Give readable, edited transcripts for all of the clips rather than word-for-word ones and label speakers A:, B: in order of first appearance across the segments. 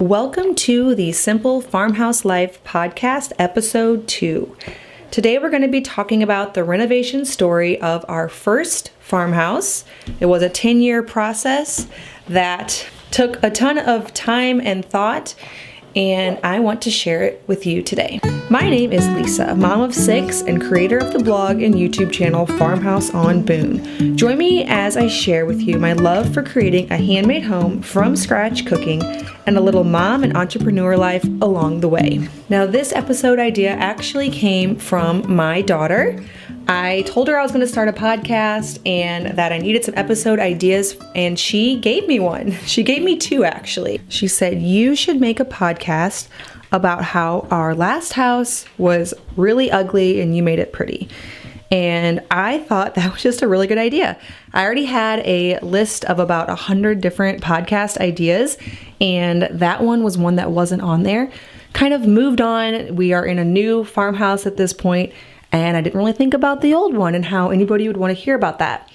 A: Welcome to the Simple Farmhouse Life podcast, episode 2. Today we're going to be talking about the renovation story of our first farmhouse. It was a 10-year process that took a ton of time and thought, and I want to share it with you today. My name is Lisa, mom of 6 and creator of the blog and YouTube channel Farmhouse on Boone. Join me as I share with you my love for creating a handmade home from scratch cooking and a little mom and entrepreneur life along the way. Now, this episode idea actually came from my daughter. I told her I was going to start a podcast and that I needed some episode ideas, and she gave me one. She gave me 2, actually. She said, you should make a podcast about how our last house was really ugly and you made it pretty. And I thought that was just a really good idea. I already had a list of about 100 different podcast ideas, and that one was one that wasn't on there. Kind of moved on. We are in a new farmhouse at this point, and I didn't really think about the old one and how anybody would want to hear about that.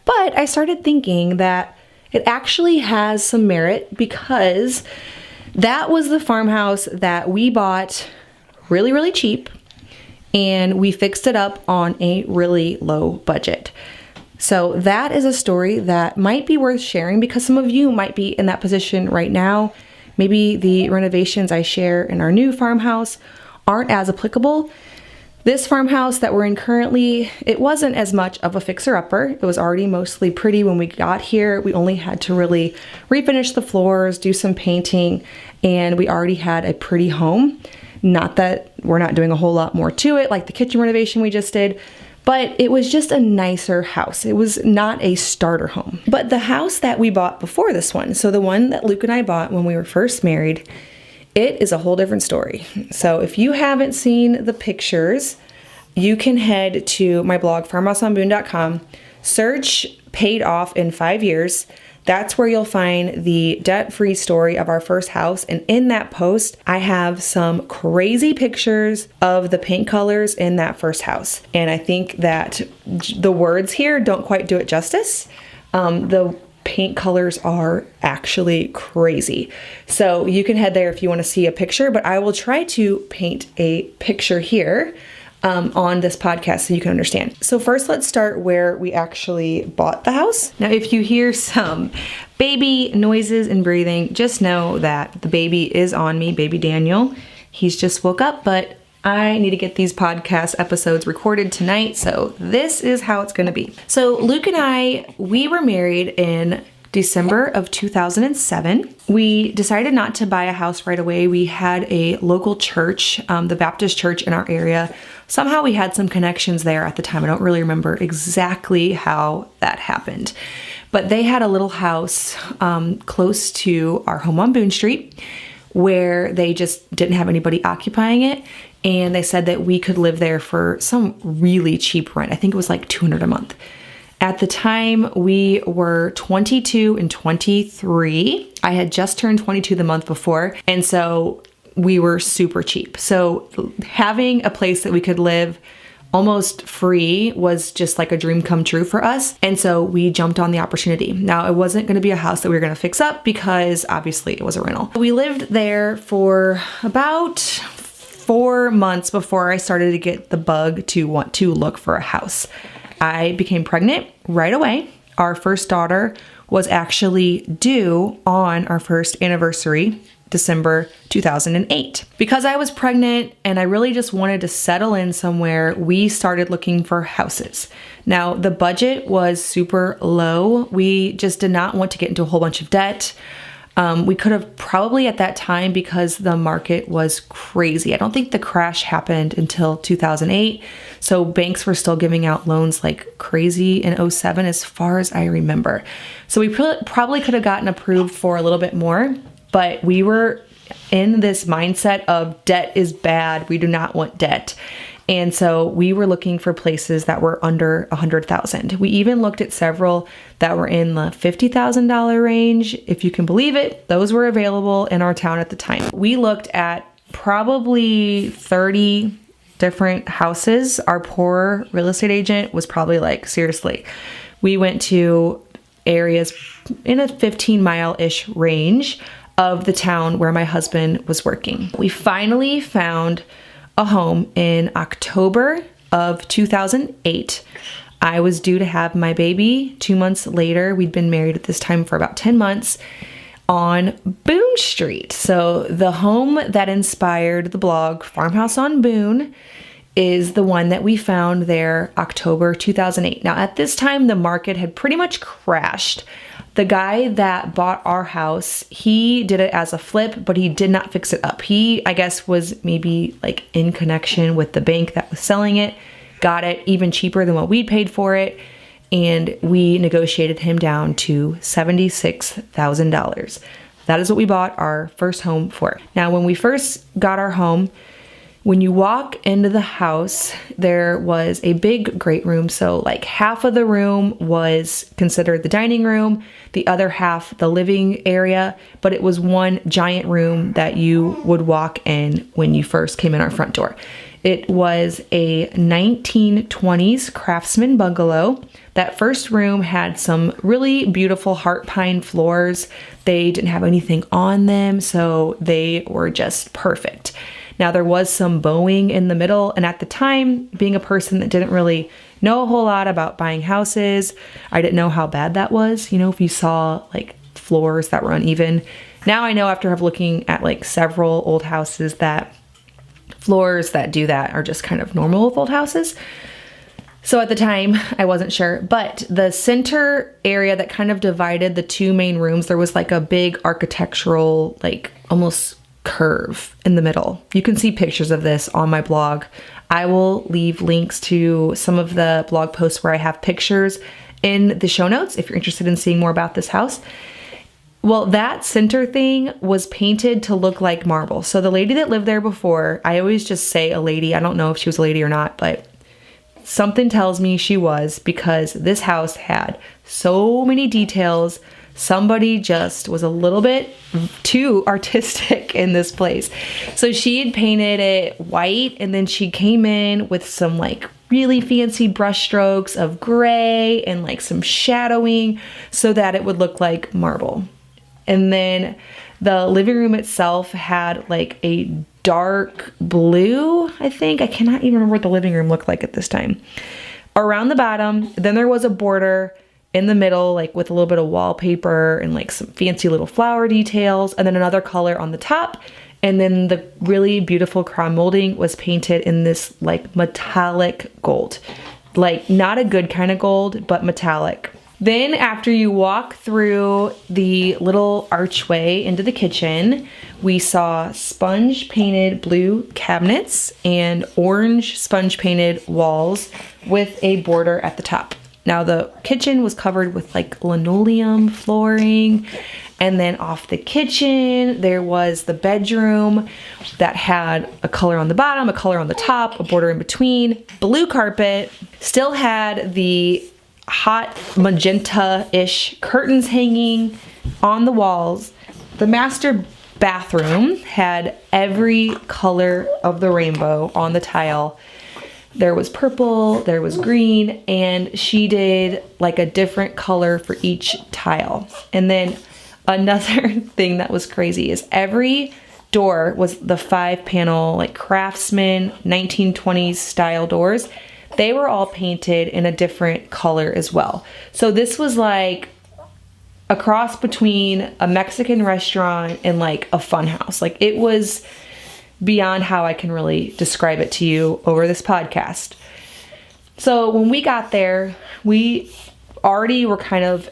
A: But I started thinking that it actually has some merit because that was the farmhouse that we bought really, really cheap, and we fixed it up on a really low budget. So that is a story that might be worth sharing because some of you might be in that position right now. Maybe the renovations I share in our new farmhouse aren't as applicable. This farmhouse that we're in currently, it wasn't as much of a fixer-upper. It was already mostly pretty when we got here. We only had to really refinish the floors, do some painting, and we already had a pretty home. Not that we're not doing a whole lot more to it, like the kitchen renovation we just did, but it was just a nicer house. It was not a starter home. But the house that we bought before this one, so the one that Luke and I bought when we were first married, it is a whole different story. So if you haven't seen the pictures, you can head to my blog, farmhouseonboone.com, search paid off in 5 years. That's where you'll find the debt-free story of our first house. And in that post, I have some crazy pictures of the paint colors in that first house. And I think that the words here don't quite do it justice. The paint colors are actually crazy. So you can head there if you want to see a picture, but I will try to paint a picture here on this podcast so you can understand. So first, let's start where we actually bought the house. Now, if you hear some baby noises and breathing, just know that the baby is on me, baby Daniel. He's just woke up, but I need to get these podcast episodes recorded tonight, so this is how it's going to be. So Luke and I, we were married in December of 2007. We decided not to buy a house right away. We had a local church, the Baptist church in our area. Somehow we had some connections there at the time. I don't really remember exactly how that happened. But they had a little house close to our home on Boone Street where they just didn't have anybody occupying it. And they said that we could live there for some really cheap rent. I think it was like $200 a month. At the time, we were 22 and 23. I had just turned 22 the month before, and so we were super cheap. So having a place that we could live almost free was just like a dream come true for us. And so we jumped on the opportunity. Now, it wasn't going to be a house that we were going to fix up because obviously it was a rental. We lived there for about 4 months before I started to get the bug to want to look for a house. I became pregnant right away. Our first daughter was actually due on our first anniversary, December 2008. Because I was pregnant and I really just wanted to settle in somewhere, we started looking for houses. Now, the budget was super low. We just did not want to get into a whole bunch of debt. We could have probably at that time, because the market was crazy. I don't think the crash happened until 2008. So banks were still giving out loans like crazy in 2007 as far as I remember. So we probably could have gotten approved for a little bit more, but we were in this mindset of debt is bad. We do not want debt. And so we were looking for places that were under $100,000. We even looked at several that were in the $50,000 range. If you can believe it, those were available in our town at the time. We looked at probably 30 different houses. Our poor real estate agent was probably like, seriously. We went to areas in a 15-mile-ish range of the town where my husband was working. We finally found a home in October of 2008. I was due to have my baby 2 months later. We'd been married at this time for about 10 months on Boone Street. So the home that inspired the blog Farmhouse on Boone is the one that we found there October 2008. Now at this time, the market had pretty much crashed. The guy that bought our house, he did it as a flip, but he did not fix it up. He, I guess, was maybe like in connection with the bank that was selling it, got it even cheaper than what we paid for it, and we negotiated him down to $76,000. That is what we bought our first home for. Now, when we first got our home, when you walk into the house, there was a big great room. So like half of the room was considered the dining room, the other half the living area, but it was one giant room that you would walk in when you first came in our front door. It was a 1920s craftsman bungalow. That first room had some really beautiful heart pine floors. They didn't have anything on them, so they were just perfect. Now there was some bowing in the middle, and at the time, being a person that didn't really know a whole lot about buying houses, I didn't know how bad that was. You know, if you saw like floors that were uneven. Now I know after looking at like several old houses that floors that do that are just kind of normal with old houses. So at the time, I wasn't sure, but the center area that kind of divided the two main rooms, there was like a big architectural, like almost curve in the middle. You can see pictures of this on my blog. I will leave links to some of the blog posts where I have pictures in the show notes if you're interested in seeing more about this house. Well, that center thing was painted to look like marble. So the lady that lived there before, I always just say a lady. I don't know if she was a lady or not, but something tells me she was, because this house had so many details. Somebody just was a little bit too artistic in this place. So she had painted it white, and then she came in with some like really fancy brush strokes of gray and like some shadowing so that it would look like marble. And then the living room itself had like a dark blue, I think. I cannot even remember what the living room looked like at this time. Around the bottom, then there was a border in the middle, like with a little bit of wallpaper and like some fancy little flower details, and then another color on the top. And then the really beautiful crown molding was painted in this like metallic gold. Like not a good kind of gold, but metallic. Then after you walk through the little archway into the kitchen, we saw sponge painted blue cabinets and orange sponge painted walls with a border at the top. Now the kitchen was covered with like linoleum flooring, and then off the kitchen there was the bedroom that had a color on the bottom, a color on the top, a border in between, blue carpet, still had the hot magenta-ish curtains hanging on the walls. The master bathroom had every color of the rainbow on the tile. There was purple, there was green, and she did like a different color for each tile. And then another thing that was crazy is every door was the 5-panel like craftsman 1920s style doors. They were all painted in a different color as well. So this was like a cross between a Mexican restaurant and like a fun house. Like it was beyond how I can really describe it to you over this podcast. So when we got there, we already were kind of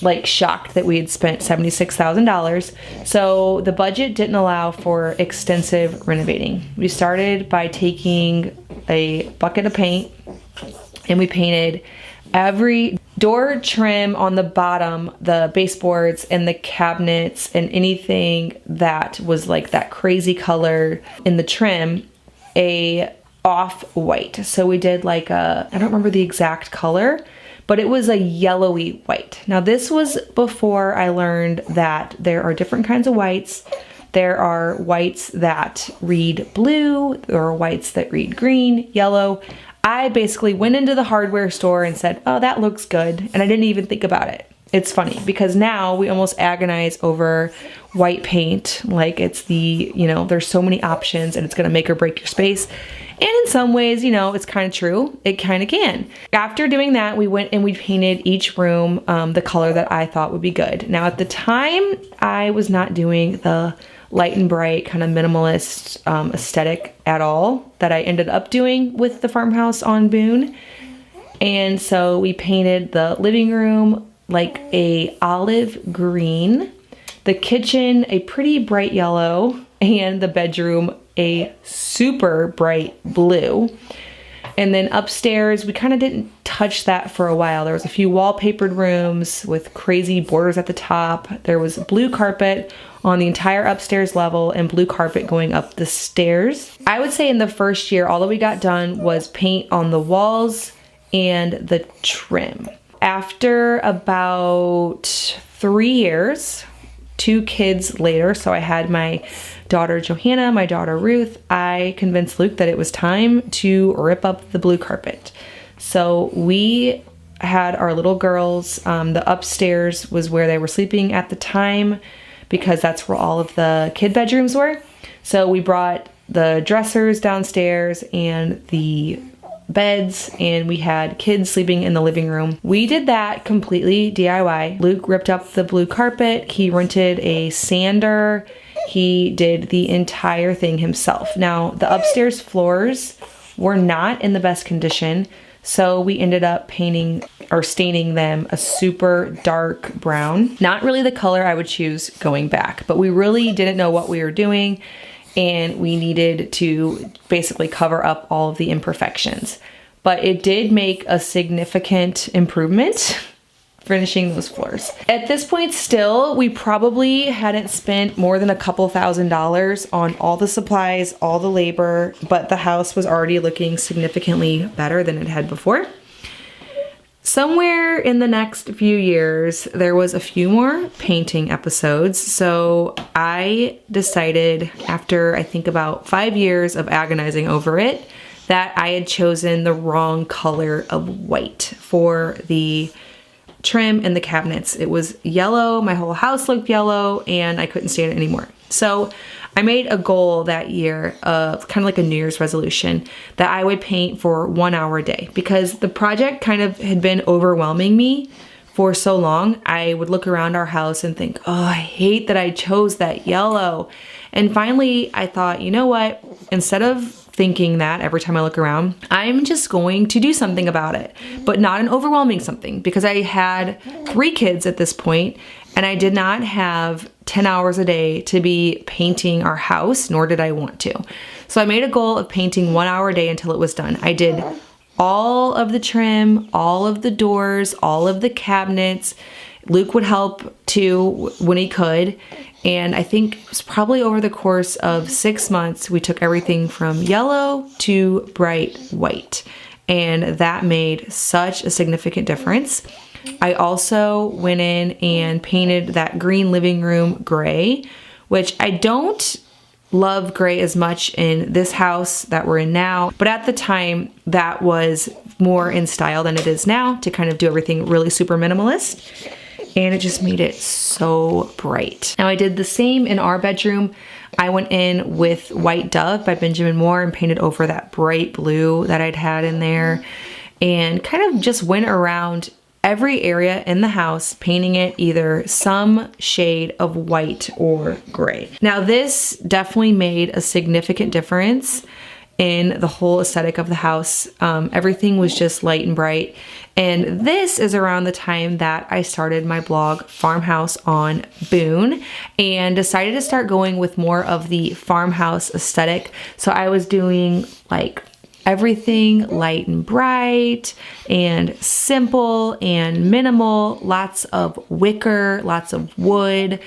A: like shocked that we had spent $76,000. So the budget didn't allow for extensive renovating. We started by taking a bucket of paint and we painted every door trim on the bottom, the baseboards and the cabinets and anything that was like that crazy color in the trim, a off-white. So we did like a, I don't remember the exact color, but it was a yellowy white. Now this was before I learned that there are different kinds of whites. There are whites that read blue, there are whites that read green, yellow. I basically went into the hardware store and said, oh, that looks good. And I didn't even think about it. it's funny because now we almost agonize over white paint. Like it's there's so many options and it's going to make or break your space. And in some ways, it's kind of true. It kind of can. After doing that, we went and we painted each room the color that I thought would be good. Now at the time, I was not doing the light and bright kind of minimalist aesthetic at all that I ended up doing with the farmhouse on Boone. And so we painted the living room like a olive green, the kitchen a pretty bright yellow, and the bedroom a super bright blue. And then upstairs, we kind of didn't touch that for a while. There was a few wallpapered rooms with crazy borders at the top. There was blue carpet on the entire upstairs level and blue carpet going up the stairs. I would say in the first year, all that we got done was paint on the walls and the trim. After about 3 years, 2 kids later, so I had my daughter Johanna, my daughter Ruth, I convinced Luke that it was time to rip up the blue carpet. So we had our little girls, the upstairs was where they were sleeping at the time because that's where all of the kid bedrooms were. So we brought the dressers downstairs and the beds, and we had kids sleeping in the living room. We did that completely DIY. Luke ripped up the blue carpet. He rented a sander. He did the entire thing himself. Now, the upstairs floors were not in the best condition, so we ended up painting or staining them a super dark brown. Not really the color I would choose going back, but we really didn't know what we were doing, and we needed to basically cover up all of the imperfections. But it did make a significant improvement finishing those floors. At this point still, we probably hadn't spent more than a couple $1,000s on all the supplies, all the labor, but the house was already looking significantly better than it had before. Somewhere in the next few years, there was a few more painting episodes. So I decided after I think about 5 years of agonizing over it, that I had chosen the wrong color of white for the trim and the cabinets. It was yellow, my whole house looked yellow, and I couldn't stand it anymore. So I made a goal that year of kind of like a New Year's resolution that I would paint for 1 hour a day because the project kind of had been overwhelming me for so long. I would look around our house and think, oh, I hate that I chose that yellow. And finally I thought, you know what? Instead of thinking that every time I look around, I'm just going to do something about it, but not an overwhelming something because I had 3 kids at this point and I did not have 10 hours a day to be painting our house, nor did I want to. So I made a goal of painting 1 hour a day until it was done. I did all of the trim, all of the doors, all of the cabinets. Luke would help too when he could. And I think it was probably over the course of 6 months, we took everything from yellow to bright white. And that made such a significant difference. I also went in and painted that green living room gray, which I don't love gray as much in this house that we're in now. But at the time, that was more in style than it is now to kind of do everything really super minimalist. And it just made it so bright. Now I did the same in our bedroom. I went in with White Dove by Benjamin Moore and painted over that bright blue that I'd had in there and kind of just went around every area in the house, painting it either some shade of white or gray. Now this definitely made a significant difference in the whole aesthetic of the house. Everything was just light and bright. And this is around the time that I started my blog Farmhouse on Boone and decided to start going with more of the farmhouse aesthetic. So I was doing like everything light and bright and simple and minimal, lots of wicker, lots of wood,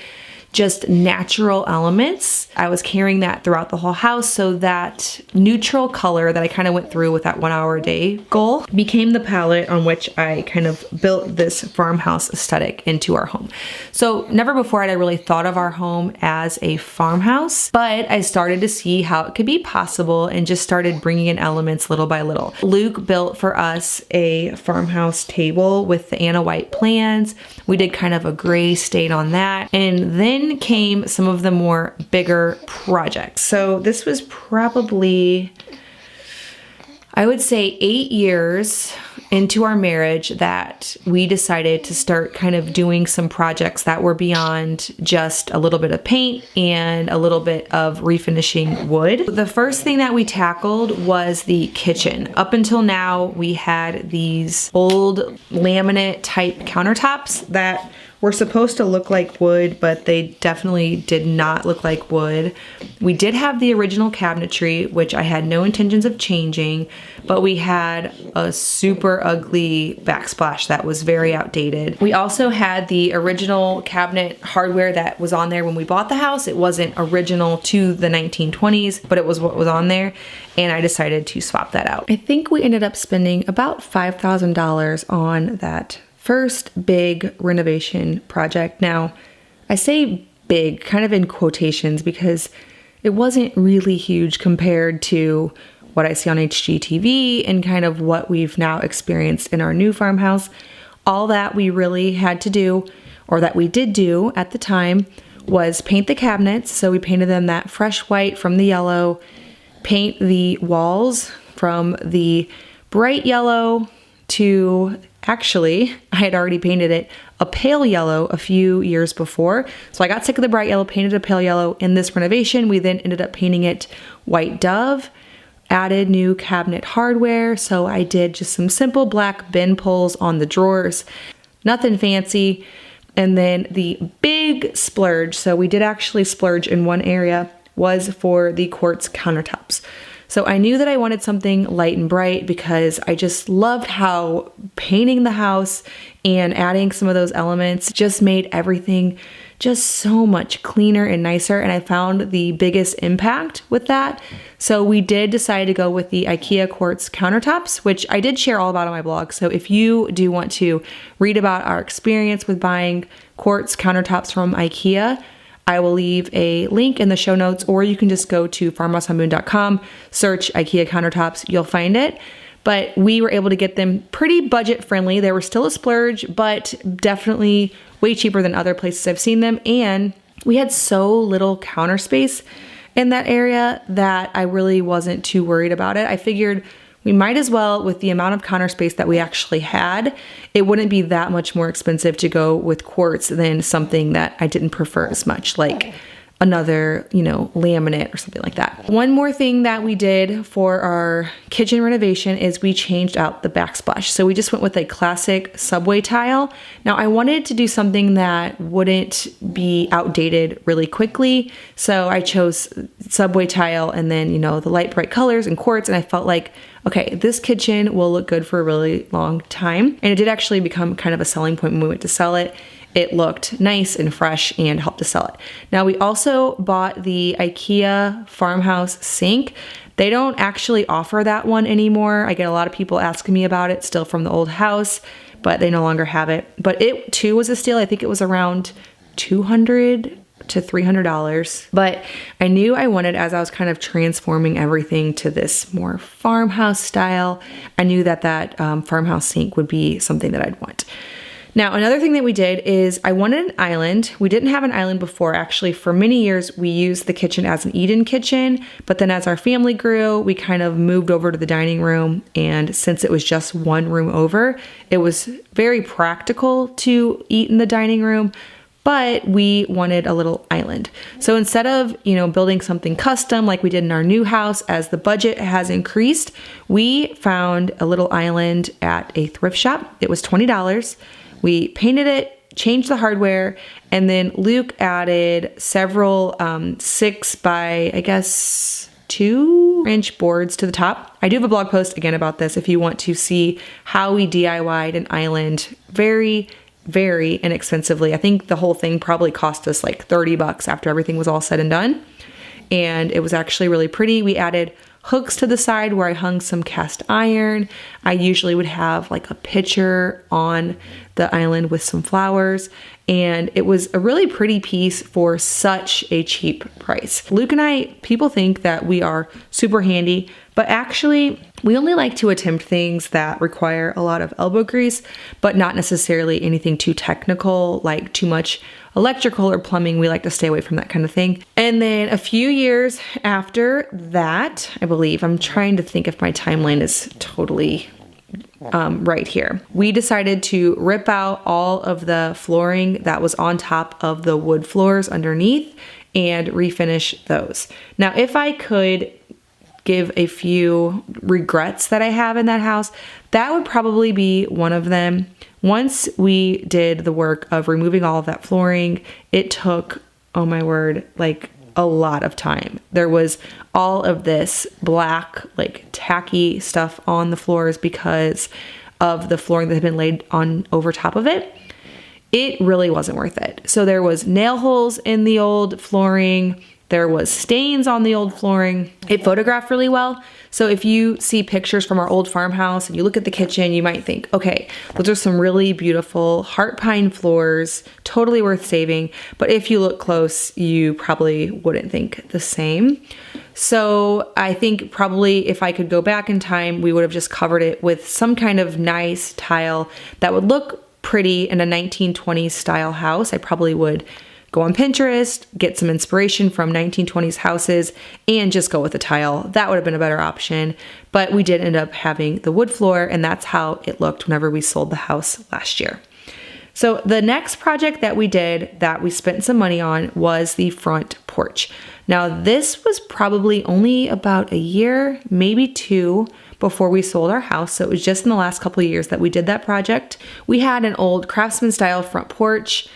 A: just natural elements. I was carrying that throughout the whole house, so that neutral color that I kind of went through with that 1 hour a day goal became the palette on which I kind of built this farmhouse aesthetic into our home. So never before had I really thought of our home as a farmhouse, but I started to see how it could be possible and just started bringing in elements little by little. Luke built for us a farmhouse table with the Anna White plans. We did kind of a gray stain on that. And then came some of the more bigger projects. So this was probably, I would say, 8 years into our marriage that we decided to start kind of doing some projects that were beyond just a little bit of paint and a little bit of refinishing wood. The first thing that we tackled was the kitchen. Up until now, we had these old laminate type countertops that were supposed to look like wood, but they definitely did not look like wood. We did have the original cabinetry, which I had no intentions of changing, but we had a super ugly backsplash that was very outdated. We also had the original cabinet hardware that was on there when we bought the house. It wasn't original to the 1920s, but it was what was on there, and I decided to swap that out. I think we ended up spending about $5,000 on that first big renovation project. Now, I say big kind of in quotations because it wasn't really huge compared to what I see on HGTV and kind of what we've now experienced in our new farmhouse. All that we really had to do, or that we did do at the time, was paint the cabinets. So we painted them that fresh white from the yellow, paint the walls from the bright yellow to, actually, I had already painted it a pale yellow a few years before. So I got sick of the bright yellow, painted a pale yellow. In this renovation, we then ended up painting it white dove, added new cabinet hardware. So I did just some simple black bin pulls on the drawers, nothing fancy. And then the big splurge, so we did actually splurge in one area, was for the quartz countertops. So I knew that I wanted something light and bright because I just loved how painting the house and adding some of those elements just made everything just so much cleaner and nicer. And I found the biggest impact with that. So we did decide to go with the IKEA quartz countertops, which I did share all about on my blog. So if you do want to read about our experience with buying quartz countertops from IKEA, I will leave a link in the show notes, or you can just go to farmhouseonmoon.com, search IKEA countertops, you'll find it. But we were able to get them pretty budget friendly. They were still a splurge, but definitely way cheaper than other places I've seen them. And we had so little counter space in that area that I really wasn't too worried about it. I figured we might as well, with the amount of counter space that we actually had, it wouldn't be that much more expensive to go with quartz than something that I didn't prefer as much, like another, laminate or something like that. One more thing that we did for our kitchen renovation is we changed out the backsplash. So we just went with a classic subway tile. Now I wanted to do something that wouldn't be outdated really quickly. So I chose subway tile and then, the light bright colors and quartz. And I felt like, okay, this kitchen will look good for a really long time. And it did actually become kind of a selling point when we went to sell it. It looked nice and fresh and helped to sell it. Now we also bought the IKEA Farmhouse sink. They don't actually offer that one anymore. I get a lot of people asking me about it still from the old house, but they no longer have it. But it too was a steal. I think it was around $200 to $300. But I knew I wanted, as I was kind of transforming everything to this more farmhouse style, I knew that farmhouse sink would be something that I'd want. Now, another thing that we did is I wanted an island. We didn't have an island before. Actually, for many years, we used the kitchen as an eat-in kitchen, but then as our family grew, we kind of moved over to the dining room. And since it was just one room over, it was very practical to eat in the dining room, but we wanted a little island. So instead of, building something custom like we did in our new house, as the budget has increased, we found a little island at a thrift shop. It was $20. We painted it, changed the hardware, and then Luke added several 6 by, 2-inch boards to the top. I do have a blog post again about this if you want to see how we DIY'd an island very very inexpensively. I think the whole thing probably cost us like $30 after everything was all said and done. And it was actually really pretty. We added hooks to the side where I hung some cast iron. I usually would have like a pitcher on the island with some flowers. And it was a really pretty piece for such a cheap price. Luke and I, people think that we are super handy, but actually we only like to attempt things that require a lot of elbow grease, but not necessarily anything too technical, like too much electrical or plumbing. We like to stay away from that kind of thing. And then a few years after that, I believe, I'm trying to think if my timeline is totally right here. We decided to rip out all of the flooring that was on top of the wood floors underneath and refinish those. Now, if I could give a few regrets that I have in that house, that would probably be one of them. Once we did the work of removing all of that flooring, it took, oh my word, like a lot of time. There was all of this black, like tacky stuff on the floors because of the flooring that had been laid on over top of it. It really wasn't worth it. So there was nail holes in the old flooring. There was stains on the old flooring. It photographed really well. So if you see pictures from our old farmhouse and you look at the kitchen, you might think, okay, those are some really beautiful heart pine floors, totally worth saving. But if you look close, you probably wouldn't think the same. So I think probably if I could go back in time, we would have just covered it with some kind of nice tile that would look pretty in a 1920s style house. I probably would go on Pinterest, get some inspiration from 1920s houses, and just go with a tile. That would have been a better option. But we did end up having the wood floor, and that's how it looked whenever we sold the house last year. So the next project that we did that we spent some money on was the front porch. Now this was probably only about a year, maybe two, before we sold our house. So it was just in the last couple of years that we did that project. We had an old craftsman style front porch,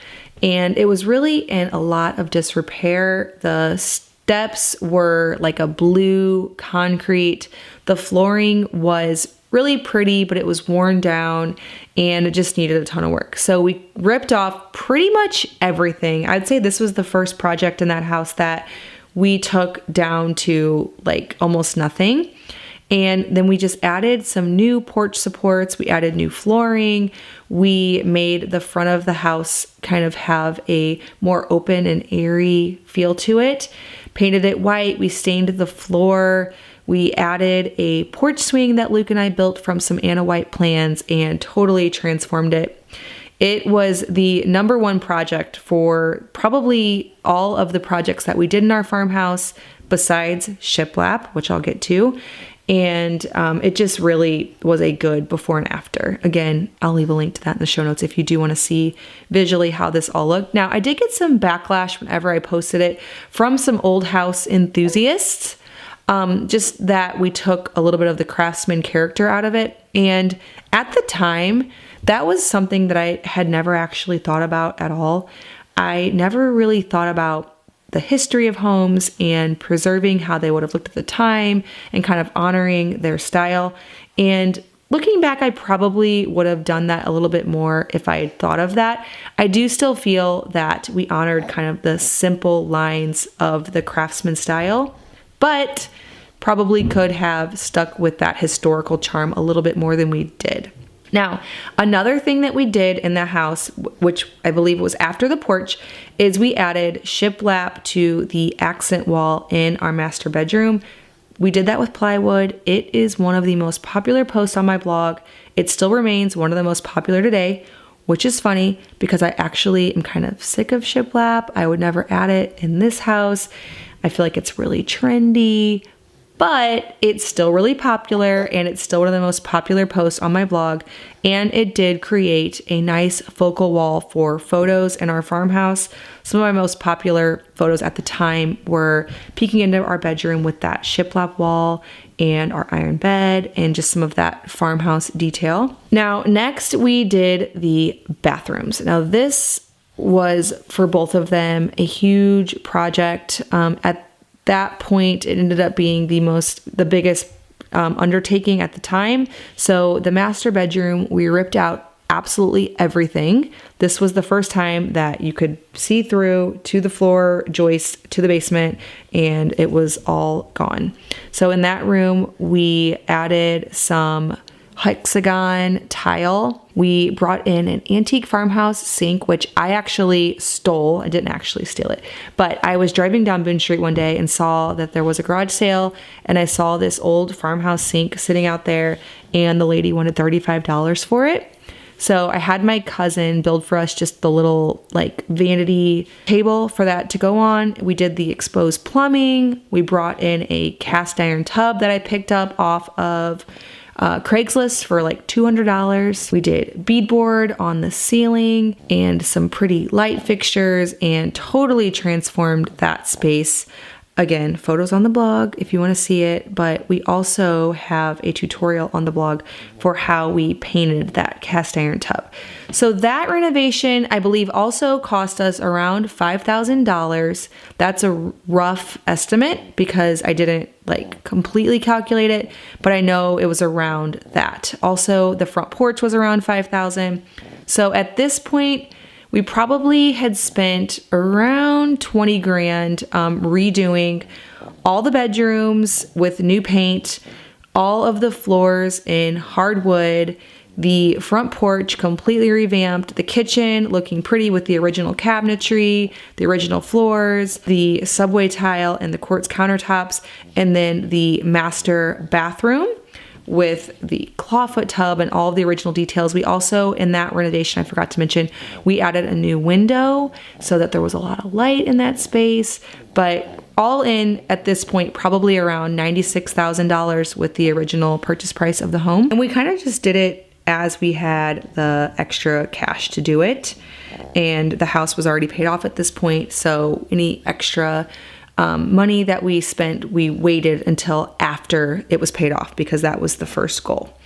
A: and it was really in a lot of disrepair. The steps were like a blue concrete. The flooring was really pretty, but it was worn down and it just needed a ton of work. So we ripped off pretty much everything. I'd say this was the first project in that house that we took down to like almost nothing. And then we just added some new porch supports. We added new flooring. We made the front of the house kind of have a more open and airy feel to it. Painted it white. We stained the floor. We added a porch swing that Luke and I built from some Anna White plans and totally transformed it. It was the number one project for probably all of the projects that we did in our farmhouse besides shiplap, which I'll get to. And it just really was a good before and after. Again, I'll leave a link to that in the show notes if you do want to see visually how this all looked. Now, I did get some backlash whenever I posted it from some old house enthusiasts, just that we took a little bit of the craftsman character out of it. And at the time, that was something that I had never actually thought about at all. I never really thought about the history of homes and preserving how they would have looked at the time and kind of honoring their style. And looking back, I probably would have done that a little bit more if I had thought of that. I do still feel that we honored kind of the simple lines of the craftsman style, but probably could have stuck with that historical charm a little bit more than we did. Now, another thing that we did in the house, which I believe was after the porch, is we added shiplap to the accent wall in our master bedroom. We did that with plywood. It is one of the most popular posts on my blog. It still remains one of the most popular today, which is funny because I actually am kind of sick of shiplap. I would never add it in this house. I feel like it's really trendy, but it's still really popular and it's still one of the most popular posts on my blog. And it did create a nice focal wall for photos in our farmhouse. Some of my most popular photos at the time were peeking into our bedroom with that shiplap wall and our iron bed and just some of that farmhouse detail. Now, next we did the bathrooms. Now this was for both of them a huge project. At that point, it ended up being the biggest undertaking at the time. So the master bedroom, we ripped out absolutely everything. This was the first time that you could see through to the floor joist to the basement, and it was all gone. So in that room, we added some hexagon tile. We brought in an antique farmhouse sink, which I actually stole. I didn't actually steal it, but I was driving down Boone Street one day and saw that there was a garage sale, and I saw this old farmhouse sink sitting out there, and the lady wanted $35 for it. So I had my cousin build for us just the little like vanity table for that to go on. We did the exposed plumbing. We brought in a cast iron tub that I picked up off of Craigslist for like $200. We did beadboard on the ceiling and some pretty light fixtures and totally transformed that space. Again, photos on the blog if you want to see it, but we also have a tutorial on the blog for how we painted that cast iron tub. So that renovation, I believe, also cost us around $5,000. That's a rough estimate because I didn't like completely calculate it, but I know it was around that. Also, the front porch was around $5,000. So at this point, we probably had spent around 20 grand redoing all the bedrooms with new paint, all of the floors in hardwood, the front porch completely revamped, the kitchen looking pretty with the original cabinetry, the original floors, the subway tile and the quartz countertops, and then the master bathroom with the clawfoot tub and all of the original details. We also, in that renovation, I forgot to mention, we added a new window so that there was a lot of light in that space. But all in, at this point, probably around $96,000 with the original purchase price of the home. And we kind of just did it as we had the extra cash to do it. And the house was already paid off at this point, so any extra money that we spent, we waited until after it was paid off because that was the first goal.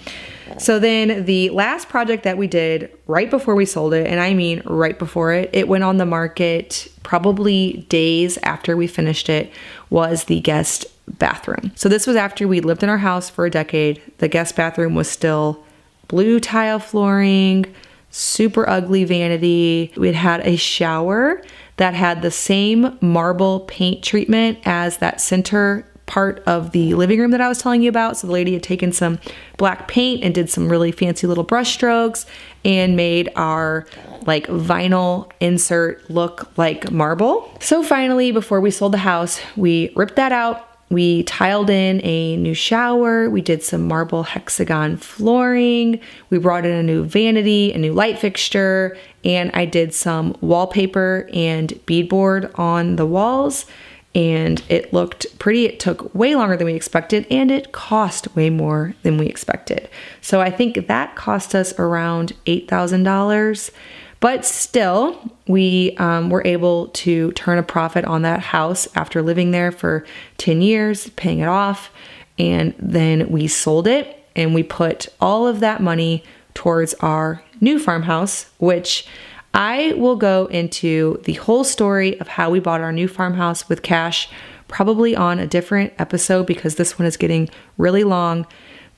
A: So then the last project that we did right before we sold it, and I mean right before it went on the market probably days after we finished it, was the guest bathroom. So this was after we lived in our house for a decade. The guest bathroom was still blue tile flooring, super ugly vanity. We had a shower that had the same marble paint treatment as that center part of the living room that I was telling you about. So the lady had taken some black paint and did some really fancy little brush strokes and made our like vinyl insert look like marble. So finally, before we sold the house, we ripped that out. We tiled in a new shower. We did some marble hexagon flooring. We brought in a new vanity, a new light fixture, and I did some wallpaper and beadboard on the walls, and it looked pretty. It took way longer than we expected, and it cost way more than we expected. So I think that cost us around $8,000. But still, we were able to turn a profit on that house after living there for 10 years, paying it off. And then we sold it and we put all of that money towards our new farmhouse, which I will go into the whole story of how we bought our new farmhouse with cash, probably on a different episode because this one is getting really long.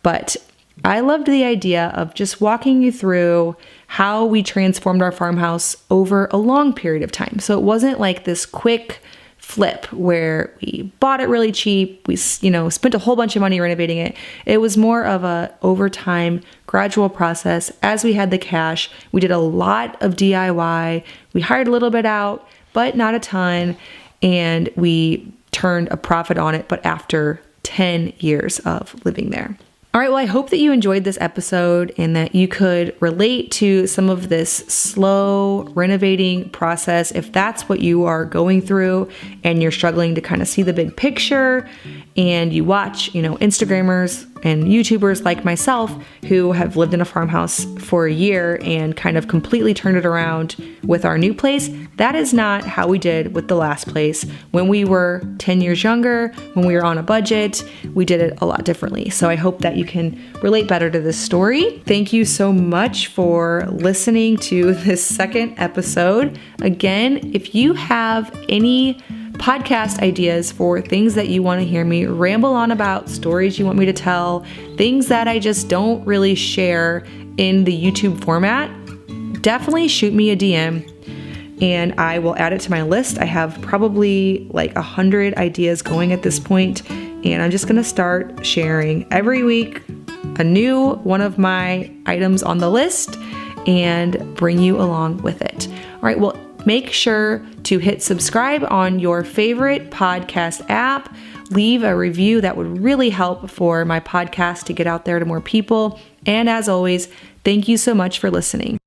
A: But I loved the idea of just walking you through how we transformed our farmhouse over a long period of time. So it wasn't like this quick flip where we bought it really cheap, we spent a whole bunch of money renovating it. It was more of a over time, gradual process. As we had the cash, we did a lot of DIY. We hired a little bit out, but not a ton, and we turned a profit on it, but after 10 years of living there. All right, well, I hope that you enjoyed this episode and that you could relate to some of this slow renovating process. If that's what you are going through and you're struggling to kind of see the big picture, and you watch, Instagrammers and YouTubers like myself who have lived in a farmhouse for a year and kind of completely turned it around with our new place. That is not how we did with the last place. When we were 10 years younger, when we were on a budget, we did it a lot differently. So I hope that you can relate better to this story. Thank you so much for listening to this second episode. Again, if you have any podcast ideas for things that you want to hear me ramble on about, stories you want me to tell, things that I just don't really share in the YouTube format, definitely shoot me a DM and I will add it to my list. I have probably like 100 ideas going at this point, and I'm just gonna start sharing every week a new one of my items on the list and bring you along with it. All right, well, make sure to hit subscribe on your favorite podcast app. Leave a review. That would really help for my podcast to get out there to more people. And as always, thank you so much for listening.